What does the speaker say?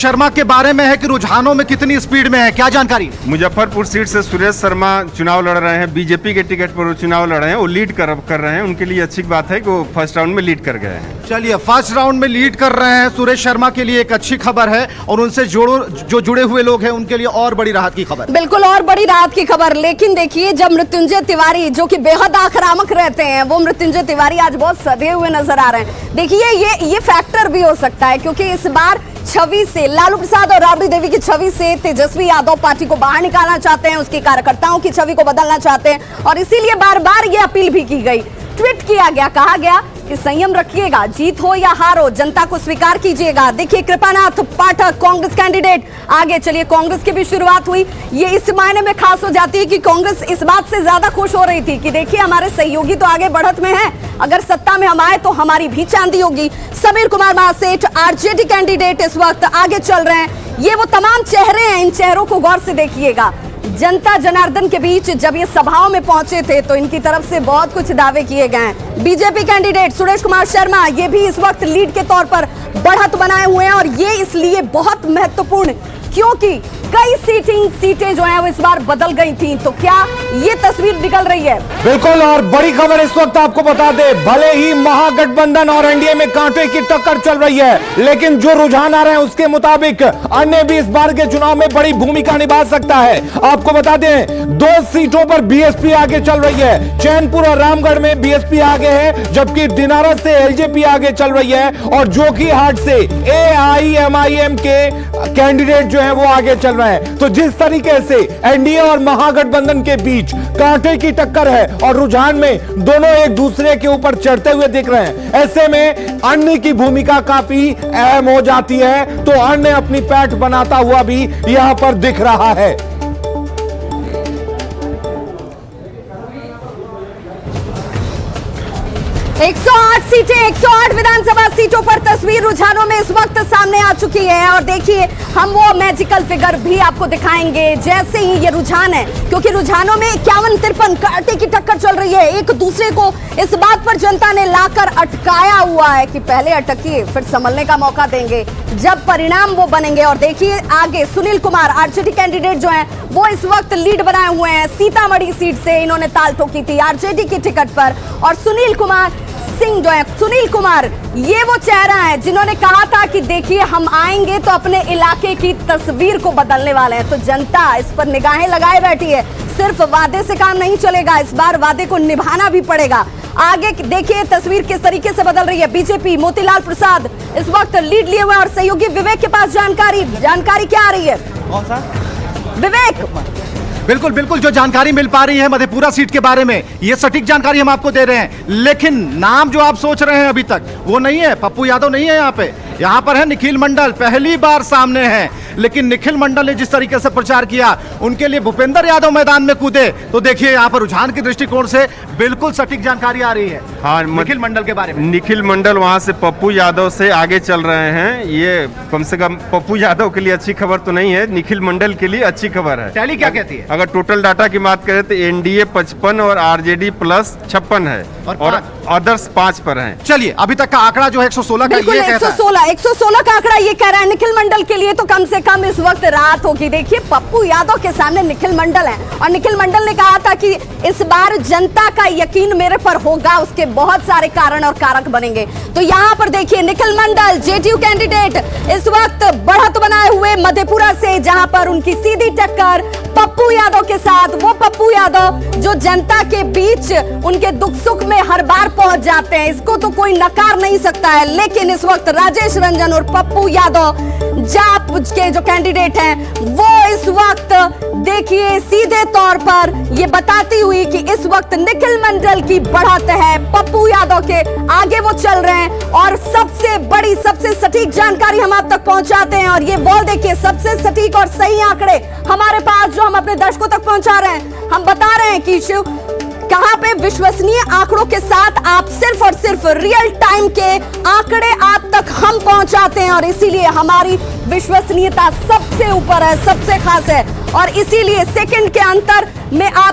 शर्मा के बारे में है कि रुझानों में कितनी स्पीड में है, क्या जानकारी? मुजफ्फरपुर सीट से सुरेश शर्मा चुनाव लड़ रहे हैं, बीजेपी के टिकट पर वो चुनाव लड़ रहे हैं, वो लीड कर रहे हैं। उनके लिए अच्छी बात है कि वो फर्स्ट राउंड में लीड कर गए हैं। चलिए, फर्स्ट राउंड में लीड कर रहे हैं सुरेश शर्मा के लिए एक अच्छी खबर है, और उनसे जो जुड़े हुए लोग हैं उनके लिए और बड़ी राहत की खबर। बिल्कुल, और बड़ी राहत की खबर। लेकिन देखिए, जब मृत्युंजय तिवारी जो कि बेहद आक्रामक रहते हैं, वो मृत्युंजय तिवारी आज बहुत सधे हुए नजर आ रहे हैं। देखिए, ये फैक्टर भी हो सकता है, क्योंकि इस बार छवि से लालू प्रसाद और राबड़ी देवी की छवि से तेजस्वी यादव पार्टी को बाहर निकालना चाहते हैं, उसके कार्यकर्ताओं की छवि को बदलना चाहते हैं, और इसीलिए बार बार ये अपील भी की गई, ट्वीट किया गया, कहा गया कि संयम रखिएगा, जीत हो या हार हो, जनता को स्वीकार कीजिएगा। देखिए, कृपानाथ पाठक कांग्रेस कैंडिडेट आगे। चलिए, कांग्रेस की भी शुरुआत हुई। ये इस मायने में खास हो जाती है कि कांग्रेस इस बात से ज्यादा खुश हो रही थी कि देखिए, हमारे सहयोगी तो आगे बढ़त में हैं, अगर सत्ता में हम आए तो हमारी भी चांदी होगी। समीर कुमार महासेठ आरजेडी कैंडिडेट इस वक्त आगे चल रहे हैं। ये वो तमाम चेहरे हैं, इन चेहरों को गौर से देखिएगा। जनता जनार्दन के बीच जब ये सभाओं में पहुंचे थे तो इनकी तरफ से बहुत कुछ दावे किए गए हैं। बीजेपी कैंडिडेट सुरेश कुमार शर्मा, ये भी इस वक्त लीड के तौर पर बढ़त बनाए हुए हैं, और ये इसलिए बहुत महत्वपूर्ण क्योंकि कई सीटें जो हैं वो इस बार बदल गई थी। तो क्या ये तस्वीर निकल रही है? बिल्कुल, और बड़ी खबर इस वक्त आपको बता दे, भले ही महागठबंधन और एनडीए में कांटे की टक्कर चल रही है, लेकिन जो रुझान आ रहे हैं उसके मुताबिक अन्य भी इस बार के चुनाव में बड़ी भूमिका निभा सकता है। आपको बता दें, 2 सीटों पर बीएसपी आगे चल रही है। चैनपुर और रामगढ़ में बीएसपी आगे है, जबकि दिनारा से एलजेपी आगे चल रही है, और जोकीहाट से एआईएमआईएम के कैंडिडेट जो है वो आगे चल रहे हैं। तो जिस तरीके से एनडीए और महागठबंधन के बीच कांटे की टक्कर है और रुझान में दोनों एक दूसरे के ऊपर चढ़ते हुए दिख रहे हैं, ऐसे में अन्य की भूमिका काफी अहम हो जाती है। तो अन्य अपनी पैठ बनाता हुआ भी यहां पर दिख रहा है। 108 सीटें, 108 विधानसभा सीटों पर तस्वीर रुझानों में इस वक्त सामने आ चुकी है। और देखिए, हम वो मैजिकल फिगर भी आपको दिखाएंगे जैसे ही ये रुझान है, क्योंकि रुझानों में 51-53 कांटे की टक्कर चल रही है। एक दूसरे को इस बात पर जनता ने लाकर अटकाया हुआ है कि पहले अटकिए, फिर संभलने का मौका देंगे जब परिणाम वो बनेंगे। और देखिए, आगे सुनील कुमार आरजेडी कैंडिडेट जो हैं वो इस वक्त लीड बनाए हुए हैं। सीतामढ़ी सीट से इन्होंने ताल ठोकी थी आरजेडी की टिकट पर, और सुनील कुमार सिंह जो है, सुनील कुमार ये वो चेहरा है जिन्होंने कहा था कि देखिए, हम आएंगे तो अपने इलाके की तस्वीर को बदलने वाले हैं। तो जनता इस पर निगाहें लगाए बैठी है। सिर्फ वादे से काम नहीं चलेगा, इस बार वादे को निभाना भी पड़ेगा। आगे देखिए, तस्वीर किस तरीके से बदल रही है। बीजेपी मोतीलाल प्रसाद इस वक्त लीड लिए हुए, और सहयोगी विवेक के पास जानकारी क्या आ रही है? कौन सा विवेक? बिल्कुल बिल्कुल, जो जानकारी मिल पा रही है मधेपुरा सीट के बारे में, ये सटीक जानकारी हम आपको दे रहे हैं। लेकिन नाम जो आप सोच रहे हैं अभी तक वो नहीं है, पप्पू यादव नहीं है यहाँ पर है निखिल मंडल, पहली बार सामने हैं। लेकिन निखिल मंडल ने जिस तरीके से प्रचार किया, उनके लिए भूपेंद्र यादव मैदान में कूदे, तो देखिए यहाँ पर रुझान के दृष्टिकोण से बिल्कुल सटीक जानकारी आ रही है। हाँ, निखिल मंडल के बारे में। निखिल मंडल वहां से पप्पू यादव से आगे चल रहे हैं। ये कम से कम पप्पू यादव के लिए अच्छी खबर तो नहीं है, निखिल मंडल के लिए अच्छी खबर है। टैली क्या कहती है? अगर टोटल डाटा की बात करें तो एनडीए 55 और आरजेडी प्लस 56 है, और अदर्स 5 पर हैं। चलिए, अभी तक का आंकड़ा जो है 116 का, बिल्कुल 116 का आंकड़ा ये कह रहा है। निखिल मंडल के लिए तो कम से कम इस वक्त राहत होगी। देखिए, पप्पू यादव के सामने निखिल मंडल है, और निखिल मंडल ने कहा था कि इस बार जनता का यकीन मेरे पर होगा, उसके बहुत सारे कारण और कारक बनेंगे। तो यहाँ पर देखिए, निखिल मंडल जेडीयू कैंडिडेट इस वक्त बढ़त बनाए हुए मधेपुरा से, जहां पर उनकी सीधी टक्कर पप्पू यादव के साथ। वो पप्पू यादव जो जनता के बीच उनके दुख सुख में हर बार पहुंच जाते हैं, इसको तो कोई नकार नहीं सकता है। लेकिन इस वक्त राजेश रंजन और पप्पू यादव जाप के जो कैंडिडेट हैं, वो इस वक्त देखिए सीधे तौर पर ये बताती हुई कि इस वक्त निखिल मंडल की बढ़त है, पप्पू यादव के आगे वो चल रहे हैं। और सबसे बड़ी, सबसे सटीक जानकारी हम आप तक पहुंचाते हैं, और ये वॉल देखिए, सबसे सटीक और सही आंकड़े हमारे पास जो हम अपने दर्शकों तक पहुंचा रहे हैं। हम बता रहे हैं कि शिव कहां पे विश्वसनीय आंकड़ों के साथ आप सिर्फ और सिर्फ रियल टाइम के आंकड़े आप तक हम पहुंचाते हैं, और इसीलिए हमारी विश्वसनीयता सबसे ऊपर है, सबसे खास है, और इसीलिए सेकंड के अंतर में आप